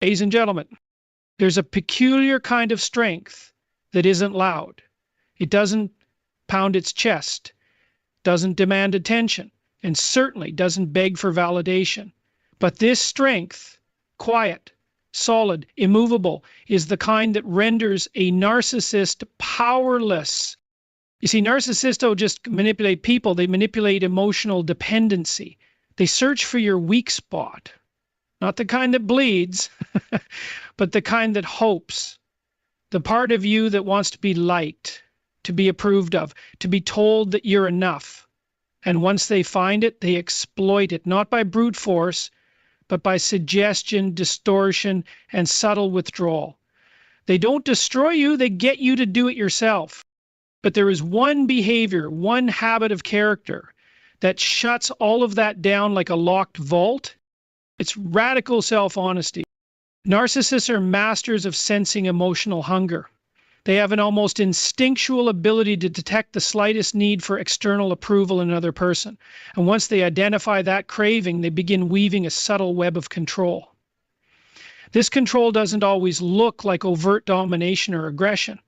Ladies and gentlemen, there's a peculiar kind of strength that isn't loud. It doesn't pound its chest, doesn't demand attention, and certainly doesn't beg for validation. But this strength, quiet, solid, immovable, is the kind that renders a narcissist powerless. You see, narcissists don't just manipulate people, they manipulate emotional dependency. They search for your weak spot. Not the kind that bleeds, but the kind that hopes. The part of you that wants to be liked, to be approved of, to be told that you're enough. And once they find it, they exploit it, not by brute force, but by suggestion, distortion, and subtle withdrawal. They don't destroy you, they get you to do it yourself. But there is one behavior, one habit of character that shuts all of that down like a locked vault. It's radical self-honesty. Narcissists are masters of sensing emotional hunger. They have an almost instinctual ability to detect the slightest need for external approval in another person. And once they identify that craving, they begin weaving a subtle web of control. This control doesn't always look like overt domination or aggression.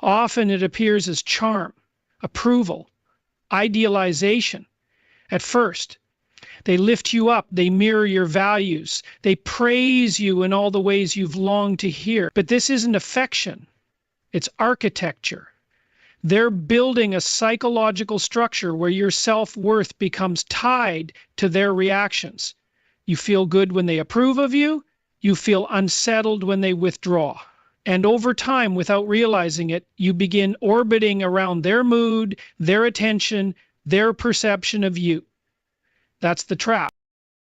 Often it appears as charm, approval, idealization. At first, they lift you up, they mirror your values, they praise you in all the ways you've longed to hear. But this isn't affection, it's architecture. They're building a psychological structure where your self-worth becomes tied to their reactions. You feel good when they approve of you, you feel unsettled when they withdraw. And over time, without realizing it, you begin orbiting around their mood, their attention, their perception of you. That's the trap.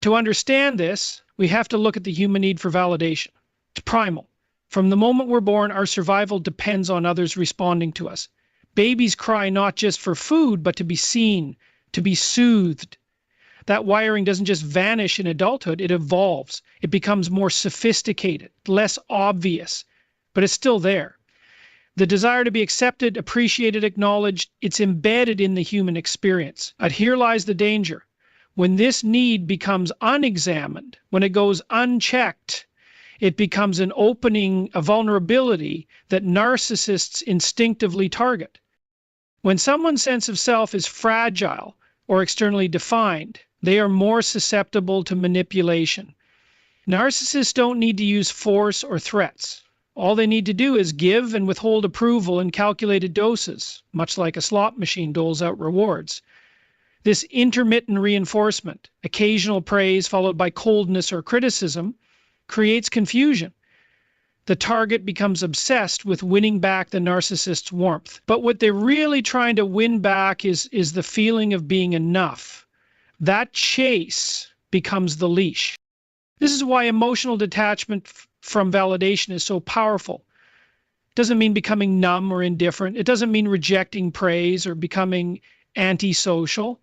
To understand this, we have to look at the human need for validation. It's primal. From the moment we're born, our survival depends on others responding to us. Babies cry not just for food, but to be seen, to be soothed. That wiring doesn't just vanish in adulthood, it evolves. It becomes more sophisticated, less obvious, but it's still there. The desire to be accepted, appreciated, acknowledged, it's embedded in the human experience. And here lies the danger. When this need becomes unexamined, when it goes unchecked, it becomes an opening, a vulnerability that narcissists instinctively target. When someone's sense of self is fragile or externally defined, they are more susceptible to manipulation. Narcissists don't need to use force or threats. All they need to do is give and withhold approval in calculated doses, much like a slot machine doles out rewards. This intermittent reinforcement, occasional praise followed by coldness or criticism, creates confusion. The target becomes obsessed with winning back the narcissist's warmth. But what they're really trying to win back is the feeling of being enough. That chase becomes the leash. This is why emotional detachment from validation is so powerful. It doesn't mean becoming numb or indifferent. It doesn't mean rejecting praise or becoming antisocial.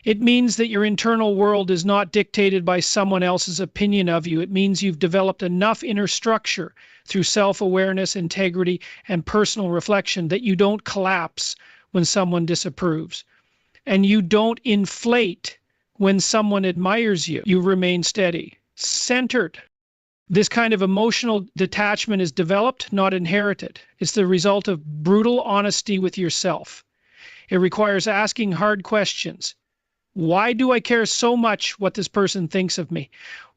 It means that your internal world is not dictated by someone else's opinion of you. It means you've developed enough inner structure through self-awareness, integrity, and personal reflection that you don't collapse when someone disapproves. And you don't inflate when someone admires you. You remain steady, centered. This kind of emotional detachment is developed, not inherited. It's the result of brutal honesty with yourself. It requires asking hard questions. Why do I care so much what this person thinks of me?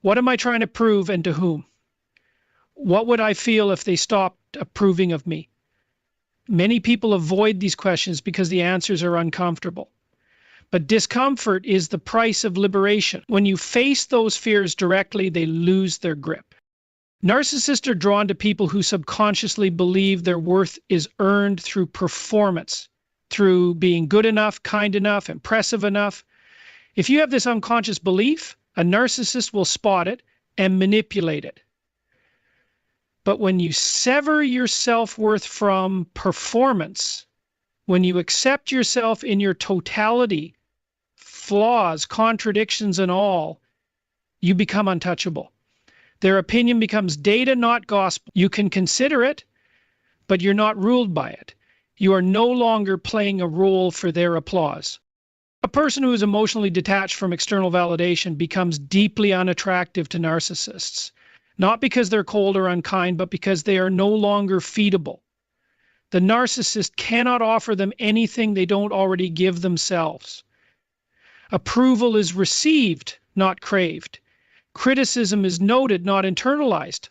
What am I trying to prove and to whom? What would I feel if they stopped approving of me? Many people avoid these questions because the answers are uncomfortable. But discomfort is the price of liberation. When you face those fears directly, they lose their grip. Narcissists are drawn to people who subconsciously believe their worth is earned through performance, through being good enough, kind enough, impressive enough. If you have this unconscious belief, a narcissist will spot it and manipulate it. But when you sever your self-worth from performance, when you accept yourself in your totality, flaws, contradictions and all, you become untouchable. Their opinion becomes data, not gospel. You can consider it, but you're not ruled by it. You are no longer playing a role for their applause. A person who is emotionally detached from external validation becomes deeply unattractive to narcissists. not because they're cold or unkind, but because they are no longer feedable. The narcissist cannot offer them anything they don't already give themselves. Approval is received, not craved. Criticism is noted, not internalized.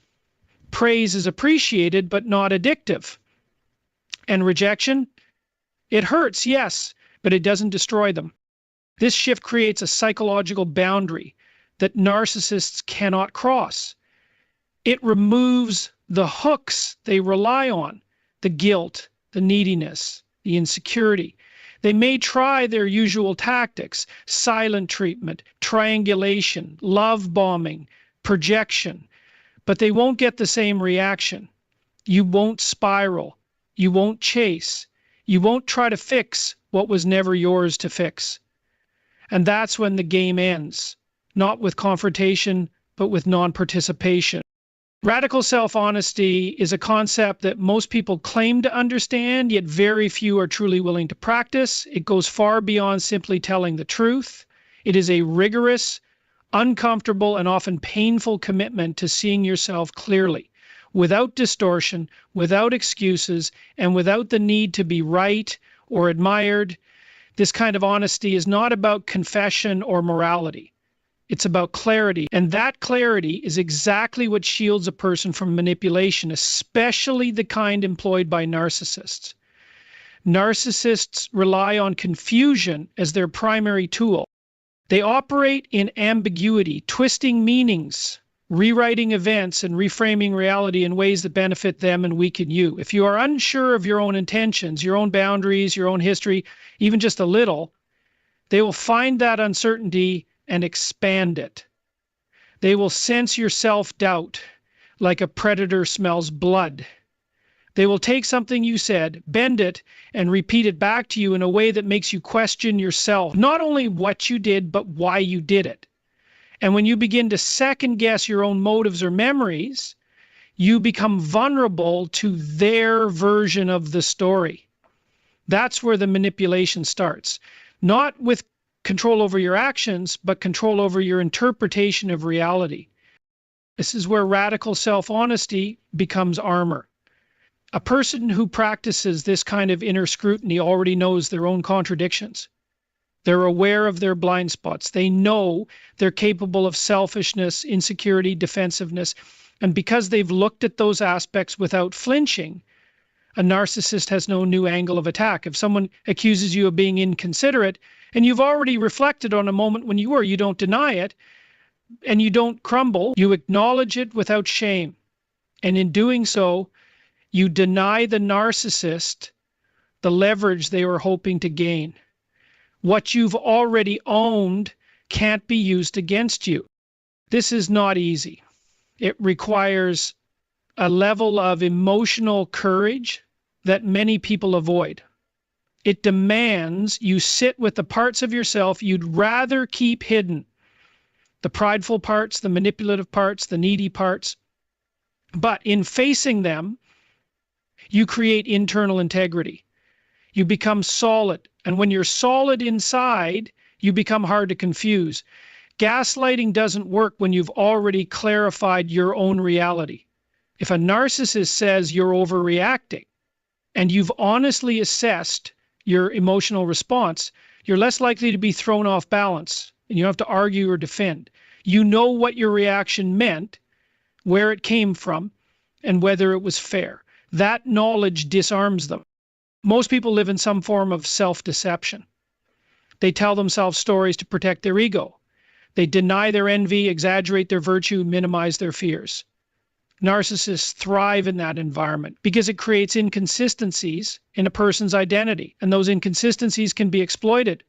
Praise is appreciated, but not addictive. And rejection? It hurts, yes, but it doesn't destroy them. This shift creates a psychological boundary that narcissists cannot cross. It removes the hooks they rely on, the guilt, the neediness, the insecurity. They may try their usual tactics, silent treatment, triangulation, love bombing, projection, but they won't get the same reaction. You won't spiral. You won't chase. You won't try to fix what was never yours to fix. And that's when the game ends, not with confrontation, but with non-participation. Radical self-honesty is a concept that most people claim to understand, yet very few are truly willing to practice. It goes far beyond simply telling the truth. It is a rigorous, uncomfortable, and often painful commitment to seeing yourself clearly, without distortion, without excuses, and without the need to be right or admired. This kind of honesty is not about confession or morality. It's about clarity, and that clarity is exactly what shields a person from manipulation, especially the kind employed by narcissists. Narcissists rely on confusion as their primary tool. They operate in ambiguity, twisting meanings, rewriting events, and reframing reality in ways that benefit them and weaken you. If you are unsure of your own intentions, your own boundaries, your own history, even just a little, they will find that uncertainty and expand it. They will sense your self-doubt like a predator smells blood. They will take something you said, bend it, and repeat it back to you in a way that makes you question yourself, not only what you did, but why you did it. And when you begin to second-guess your own motives or memories, you become vulnerable to their version of the story. That's where the manipulation starts. Not with control over your actions, but control over your interpretation of reality. This is where radical self-honesty becomes armor. A person who practices this kind of inner scrutiny already knows their own contradictions. They're aware of their blind spots. They know they're capable of selfishness, insecurity, defensiveness. And because they've looked at those aspects without flinching, a narcissist has no new angle of attack. If someone accuses you of being inconsiderate, and you've already reflected on a moment when you were, you don't deny it, and you don't crumble, you acknowledge it without shame. And in doing so, you deny the narcissist the leverage they were hoping to gain. What you've already owned can't be used against you. This is not easy. It requires a level of emotional courage that many people avoid. It demands you sit with the parts of yourself you'd rather keep hidden. The prideful parts, the manipulative parts, the needy parts. But in facing them, you create internal integrity. You become solid. And when you're solid inside, you become hard to confuse. Gaslighting doesn't work when you've already clarified your own reality. If a narcissist says you're overreacting and you've honestly assessed your emotional response, you're less likely to be thrown off balance and you don't have to argue or defend. You know what your reaction meant, where it came from, and whether it was fair. That knowledge disarms them. Most people live in some form of self-deception. They tell themselves stories to protect their ego. They deny their envy, exaggerate their virtue, minimize their fears. Narcissists thrive in that environment because it creates inconsistencies in a person's identity, and those inconsistencies can be exploited.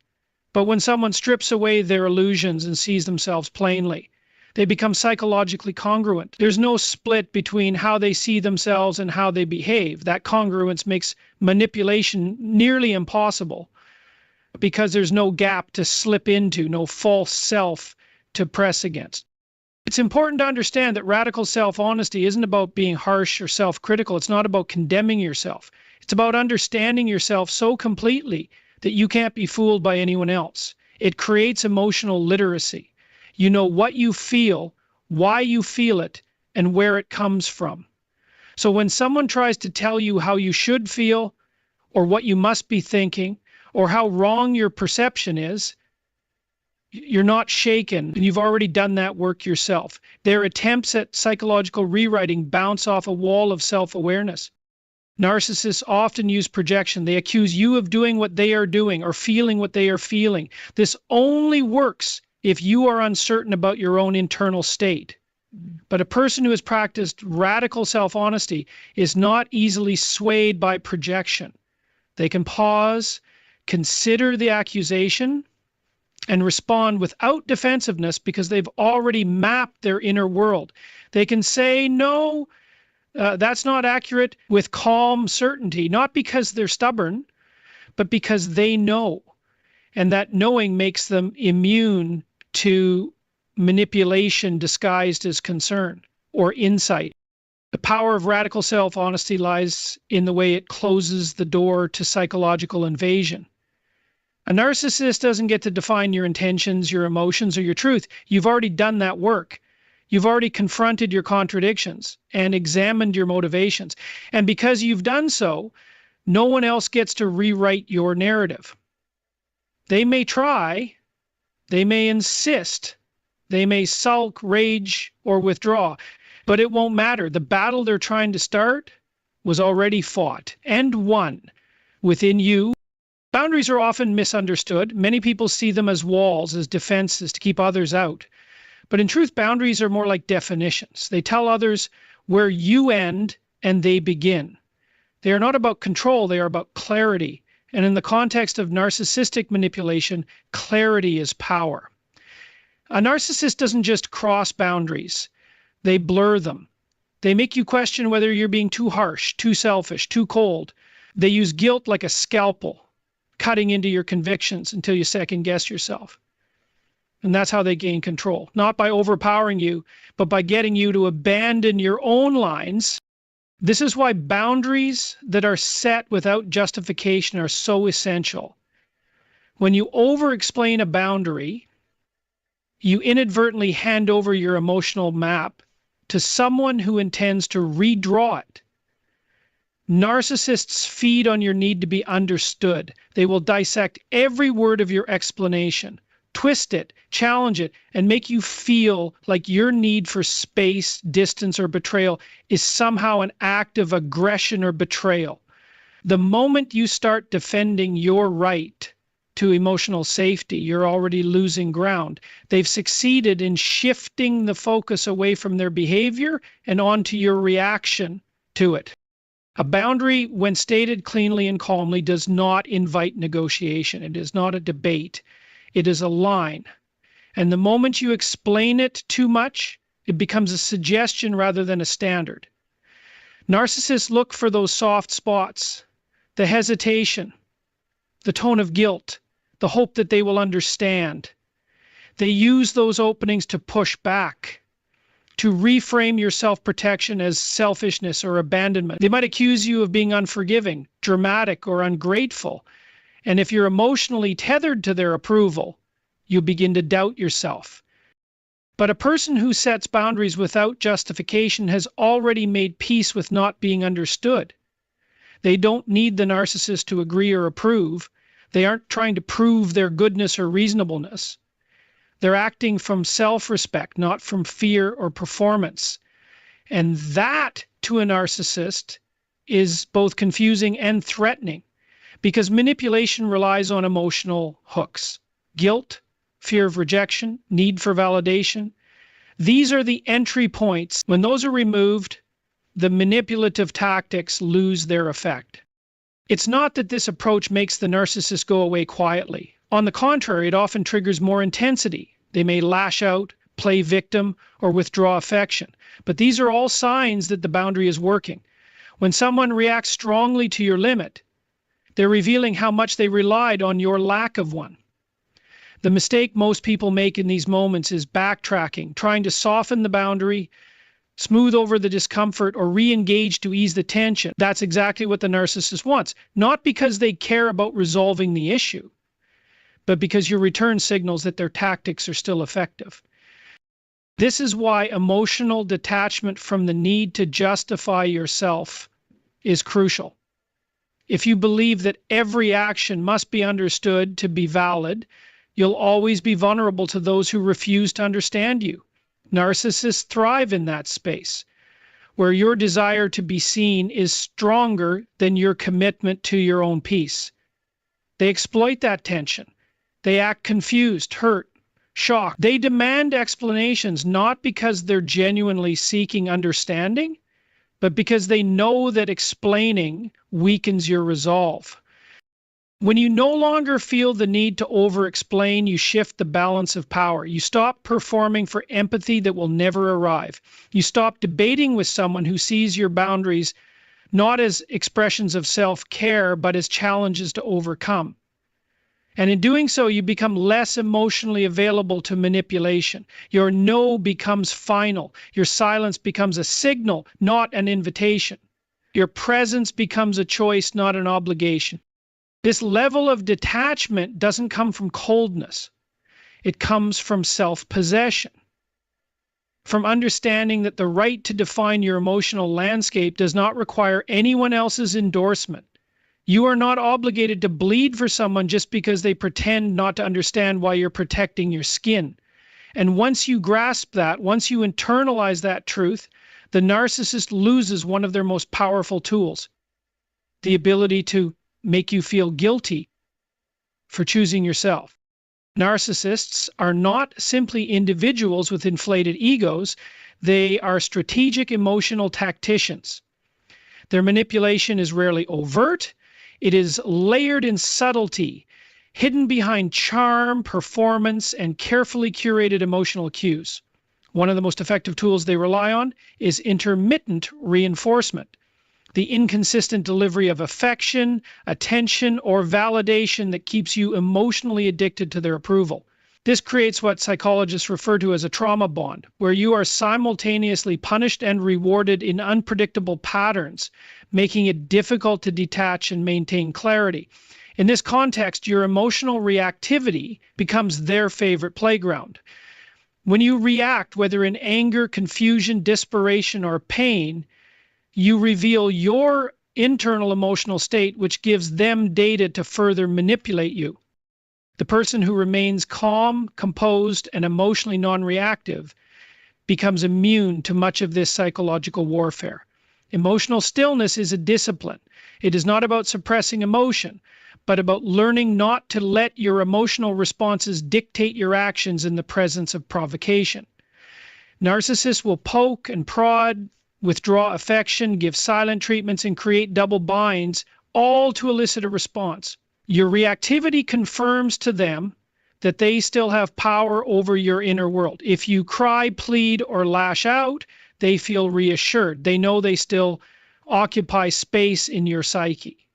But when someone strips away their illusions and sees themselves plainly, they become psychologically congruent. There's no split between how they see themselves and how they behave. That congruence makes manipulation nearly impossible because there's no gap to slip into, no false self to press against. It's important to understand that radical self-honesty isn't about being harsh or self-critical. It's not about condemning yourself. It's about understanding yourself so completely that you can't be fooled by anyone else. It creates emotional literacy. You know what you feel, why you feel it, and where it comes from. So when someone tries to tell you how you should feel, or what you must be thinking, or how wrong your perception is, you're not shaken. You've already done that work yourself. Their attempts at psychological rewriting bounce off a wall of self-awareness. Narcissists often use projection. They accuse you of doing what they are doing or feeling what they are feeling. This only works if you are uncertain about your own internal state. But a person who has practiced radical self-honesty is not easily swayed by projection. They can pause, consider the accusation, and respond without defensiveness because they've already mapped their inner world. They can say, no, that's not accurate, with calm certainty, not because they're stubborn, but because they know. And that knowing makes them immune to manipulation disguised as concern or insight. The power of radical self-honesty lies in the way it closes the door to psychological invasion. A narcissist doesn't get to define your intentions, your emotions, or your truth. You've already done that work. You've already confronted your contradictions and examined your motivations. And because you've done so, no one else gets to rewrite your narrative. They may try, they may insist, they may sulk, rage, or withdraw, but it won't matter. The battle they're trying to start was already fought and won within you. Boundaries are often misunderstood. Many people see them as walls, as defenses to keep others out. But in truth, boundaries are more like definitions. They tell others where you end and they begin. They are not about control, they are about clarity. And in the context of narcissistic manipulation, clarity is power. A narcissist doesn't just cross boundaries, they blur them. They make you question whether you're being too harsh, too selfish, too cold. They use guilt like a scalpel, cutting into your convictions until you second guess yourself. And that's how they gain control, not by overpowering you, but by getting you to abandon your own lines. This is why boundaries that are set without justification are so essential. When you over-explain a boundary, you inadvertently hand over your emotional map to someone who intends to redraw it. Narcissists feed on your need to be understood. They will dissect every word of your explanation, twist it, challenge it, and make you feel like your need for space, distance, or betrayal is somehow an act of aggression or betrayal. The moment you start defending your right to emotional safety, you're already losing ground. They've succeeded in shifting the focus away from their behavior and onto your reaction to it. A boundary, when stated cleanly and calmly, does not invite negotiation. It is not a debate. It is a line. And the moment you explain it too much, it becomes a suggestion rather than a standard. Narcissists look for those soft spots, the hesitation, the tone of guilt, the hope that they will understand. They use those openings to push back, to reframe your self-protection as selfishness or abandonment. They might accuse you of being unforgiving, dramatic, or ungrateful. And if you're emotionally tethered to their approval, you begin to doubt yourself. But a person who sets boundaries without justification has already made peace with not being understood. They don't need the narcissist to agree or approve. They aren't trying to prove their goodness or reasonableness. They're acting from self-respect, not from fear or performance. And that, to a narcissist, is both confusing and threatening, because manipulation relies on emotional hooks. Guilt, fear of rejection, need for validation. These are the entry points. When those are removed, the manipulative tactics lose their effect. It's not that this approach makes the narcissist go away quietly. On the contrary, it often triggers more intensity. They may lash out, play victim, or withdraw affection. But these are all signs that the boundary is working. When someone reacts strongly to your limit, they're revealing how much they relied on your lack of one. The mistake most people make in these moments is backtracking, trying to soften the boundary, smooth over the discomfort, or re-engage to ease the tension. That's exactly what the narcissist wants, not because they care about resolving the issue, but because your return signals that their tactics are still effective. This is why emotional detachment from the need to justify yourself is crucial. If you believe that every action must be understood to be valid, you'll always be vulnerable to those who refuse to understand you. Narcissists thrive in that space, where your desire to be seen is stronger than your commitment to your own peace. They exploit that tension. They act confused, hurt, shocked. They demand explanations not because they're genuinely seeking understanding, but because they know that explaining weakens your resolve. When you no longer feel the need to over-explain, you shift the balance of power. You stop performing for empathy that will never arrive. You stop debating with someone who sees your boundaries not as expressions of self-care, but as challenges to overcome. And in doing so, you become less emotionally available to manipulation. Your no becomes final. Your silence becomes a signal, not an invitation. Your presence becomes a choice, not an obligation. This level of detachment doesn't come from coldness. It comes from self-possession, from understanding that the right to define your emotional landscape does not require anyone else's endorsement. You are not obligated to bleed for someone just because they pretend not to understand why you're protecting your skin. And once you grasp that, once you internalize that truth, the narcissist loses one of their most powerful tools, the ability to make you feel guilty for choosing yourself. Narcissists are not simply individuals with inflated egos. They are strategic emotional tacticians. Their manipulation is rarely overt. It is layered in subtlety, hidden behind charm, performance, and carefully curated emotional cues. One of the most effective tools they rely on is intermittent reinforcement, the inconsistent delivery of affection, attention, or validation that keeps you emotionally addicted to their approval. This creates what psychologists refer to as a trauma bond, where you are simultaneously punished and rewarded in unpredictable patterns, making it difficult to detach and maintain clarity. In this context, your emotional reactivity becomes their favorite playground. When you react, whether in anger, confusion, desperation, or pain, you reveal your internal emotional state, which gives them data to further manipulate you. The person who remains calm, composed, and emotionally non-reactive becomes immune to much of this psychological warfare. Emotional stillness is a discipline. It is not about suppressing emotion, but about learning not to let your emotional responses dictate your actions in the presence of provocation. Narcissists will poke and prod, withdraw affection, give silent treatments, and create double binds, all to elicit a response. Your reactivity confirms to them that they still have power over your inner world. If you cry, plead, or lash out, they feel reassured. They know they still occupy space in your psyche.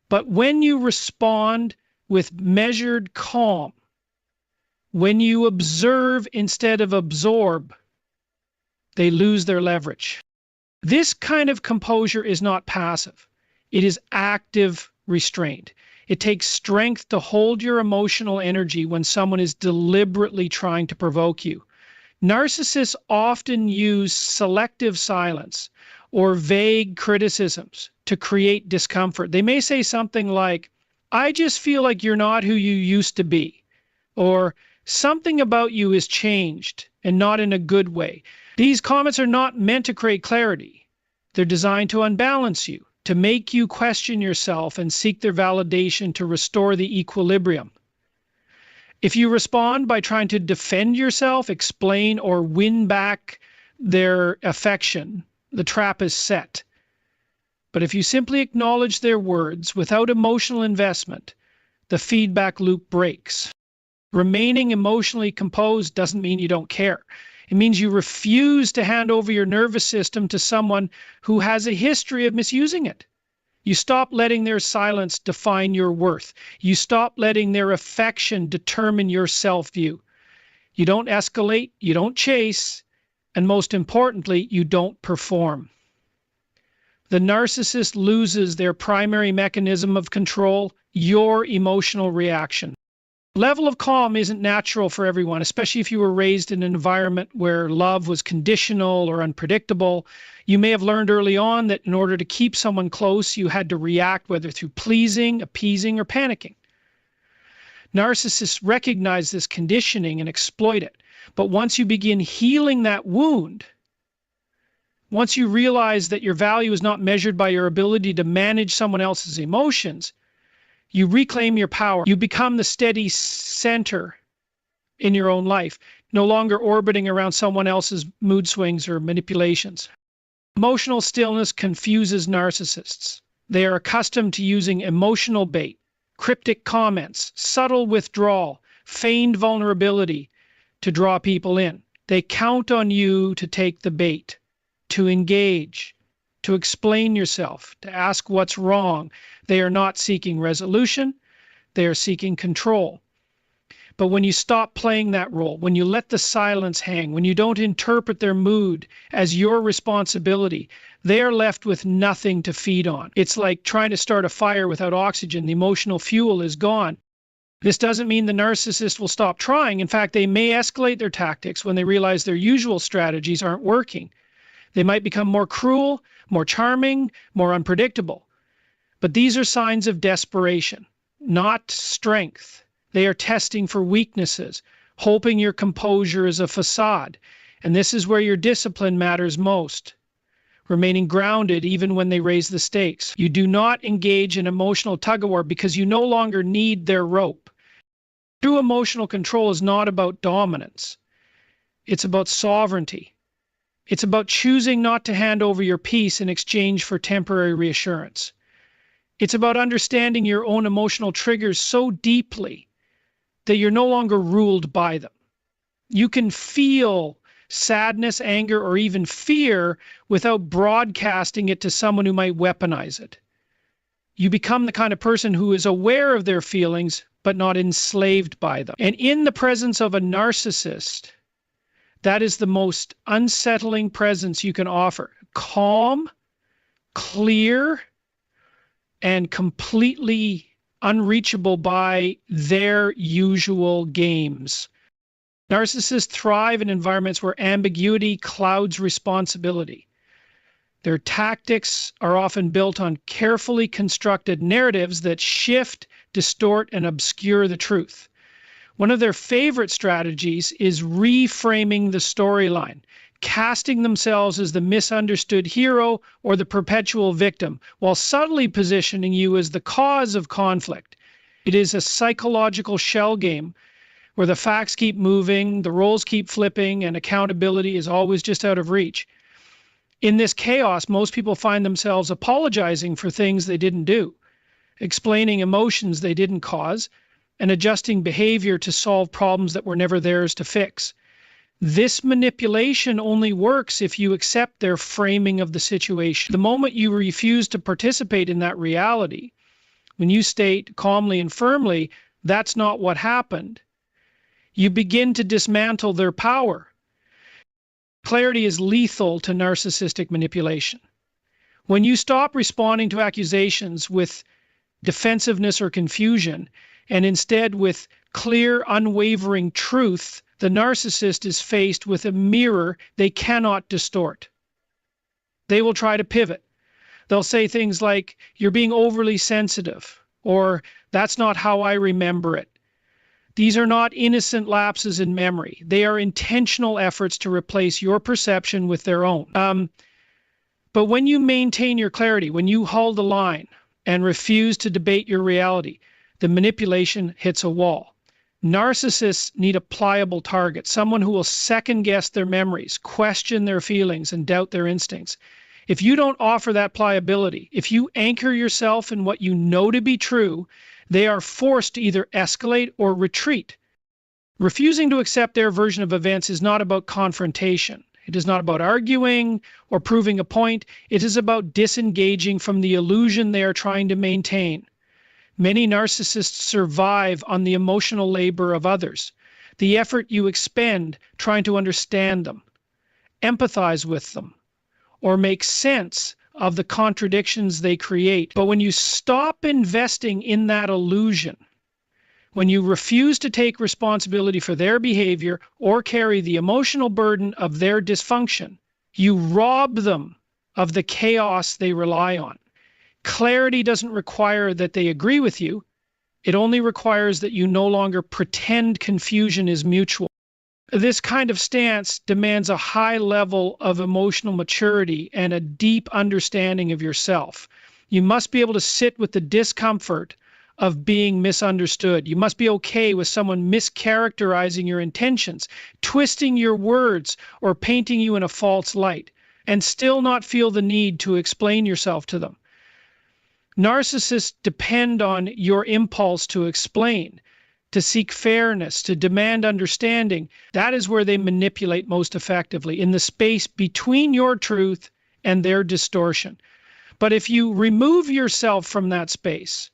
But when you respond with measured calm, when you observe instead of absorb, they lose their leverage. This kind of composure is not passive. It is active restraint. It takes strength to hold your emotional energy when someone is deliberately trying to provoke you. Narcissists often use selective silence or vague criticisms to create discomfort. They may say something like, "I just feel like you're not who you used to be," or "something about you is changed and not in a good way." These comments are not meant to create clarity. They're designed to unbalance you, to make you question yourself and seek their validation to restore the equilibrium. If you respond by trying to defend yourself, explain, or win back their affection, the trap is set. But if you simply acknowledge their words without emotional investment, the feedback loop breaks. Remaining emotionally composed doesn't mean you don't care. It means you refuse to hand over your nervous system to someone who has a history of misusing it. You stop letting their silence define your worth. You stop letting their affection determine your self-view. You don't escalate, you don't chase, and most importantly, you don't perform. The narcissist loses their primary mechanism of control, your emotional reaction. Level of calm isn't natural for everyone, especially if you were raised in an environment where love was conditional or unpredictable. You may have learned early on that in order to keep someone close, you had to react, whether through pleasing, appeasing, or panicking. Narcissists recognize this conditioning and exploit it. But once you begin healing that wound, once you realize that your value is not measured by your ability to manage someone else's emotions, you reclaim your power. You become the steady center in your own life, no longer orbiting around someone else's mood swings or manipulations. Emotional stillness confuses narcissists. They are accustomed to using emotional bait, cryptic comments, subtle withdrawal, feigned vulnerability to draw people in. They count on you to take the bait, to engage, to explain yourself, to ask what's wrong. They are not seeking resolution, they are seeking control. But when you stop playing that role, when you let the silence hang, when you don't interpret their mood as your responsibility, they are left with nothing to feed on. It's like trying to start a fire without oxygen. The emotional fuel is gone. This doesn't mean the narcissist will stop trying. In fact, they may escalate their tactics when they realize their usual strategies aren't working. They might become more cruel, more charming, more unpredictable. But these are signs of desperation, not strength. They are testing for weaknesses, hoping your composure is a facade. And this is where your discipline matters most. Remaining grounded even when they raise the stakes. You do not engage in emotional tug-of-war because you no longer need their rope. True emotional control is not about dominance. It's about sovereignty. It's about choosing not to hand over your peace in exchange for temporary reassurance. It's about understanding your own emotional triggers so deeply that you're no longer ruled by them. You can feel sadness, anger, or even fear without broadcasting it to someone who might weaponize it. You become the kind of person who is aware of their feelings, but not enslaved by them. And in the presence of a narcissist, that is the most unsettling presence you can offer. Calm, clear, and completely unreachable by their usual games. Narcissists thrive in environments where ambiguity clouds responsibility. Their tactics are often built on carefully constructed narratives that shift, distort, and obscure the truth. One of their favorite strategies is reframing the storyline, casting themselves as the misunderstood hero or the perpetual victim, while subtly positioning you as the cause of conflict. It is a psychological shell game where the facts keep moving, the roles keep flipping, and accountability is always just out of reach. In this chaos, most people find themselves apologizing for things they didn't do, explaining emotions they didn't cause, and adjusting behavior to solve problems that were never theirs to fix. This manipulation only works if you accept their framing of the situation. The moment you refuse to participate in that reality, when you state calmly and firmly, that's not what happened, you begin to dismantle their power. Clarity is lethal to narcissistic manipulation. When you stop responding to accusations with defensiveness or confusion, and instead with clear, unwavering truth, the narcissist is faced with a mirror they cannot distort. They will try to pivot. They'll say things like, "You're being overly sensitive," or "That's not how I remember it." These are not innocent lapses in memory. They are intentional efforts to replace your perception with their own. But when you maintain your clarity, when you hold the line and refuse to debate your reality, the manipulation hits a wall. Narcissists need a pliable target, someone who will second-guess their memories, question their feelings, and doubt their instincts. If you don't offer that pliability, if you anchor yourself in what you know to be true, they are forced to either escalate or retreat. Refusing to accept their version of events is not about confrontation. It is not about arguing or proving a point. It is about disengaging from the illusion they are trying to maintain. Many narcissists survive on the emotional labor of others, the effort you expend trying to understand them, empathize with them, or make sense of the contradictions they create. But when you stop investing in that illusion, When you refuse to take responsibility for their behavior or carry the emotional burden of their dysfunction, you rob them of the chaos they rely on. Clarity doesn't require that they agree with you. It only requires that you no longer pretend confusion is mutual. This kind of stance demands a high level of emotional maturity and a deep understanding of yourself. You must be able to sit with the discomfort of being misunderstood. You must be okay with someone mischaracterizing your intentions, twisting your words, or painting you in a false light, and still not feel the need to explain yourself to them. Narcissists depend on your impulse to explain, to seek fairness, to demand understanding. That is where they manipulate most effectively, in the space between your truth and their distortion. But if you remove yourself from that space,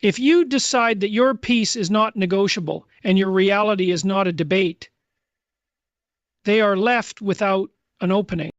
if you decide that your peace is not negotiable and your reality is not a debate, they are left without an opening.